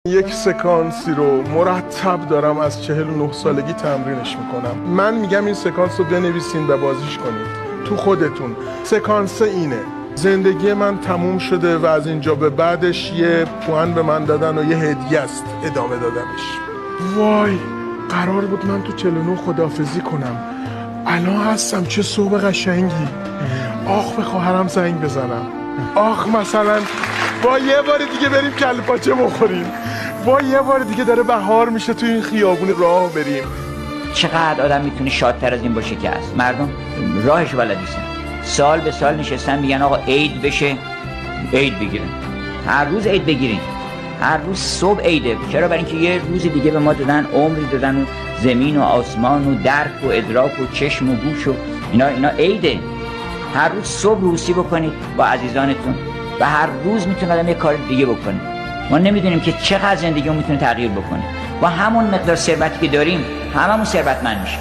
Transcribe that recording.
یک سکانسی رو مرتب دارم از 49 سالگی تمرینش میکنم. من میگم این سکانس رو بنویسین و بازیش کنید تو خودتون. سکانس اینه: زندگی من تموم شده و از اینجا به بعدش یه پوان به من دادن و یه هدیه است ادامه دادنش. وای، قرار بود من تو 49 خداحافظی کنم، الان هستم. چه صبح قشنگی. آخ به خواهرم زنگ بزنم، آخ مثلا با یه بار دیگه بریم کله پاچه بخوریم، با یه بار دیگه داره بهار میشه تو این خیابون راه بریم. چقدر آدم میتونه شادتر از این باشه که هست. مردم راهش بلد نیستن، سال به سال نشستن میگن آقا عید بشه عید بگیرن، هر روز عید بگیرین، هر روز صبح عیده. چرا؟ برای اینکه یه روز دیگه به ما دادن، عمری دادن، و زمین و آسمان و درک و ادراک و چشم و گوش و اینا عیده. هر روز صبح روسی بکنید با عزیزانتون و هر روز میتونه آدم یه کار دیگه بکنه. ما نمیدونیم که چقدر زندگیمون میتونه تغییر بکنه. با همون مقدار ثروتی که داریم هممون ثروتمند میشیم.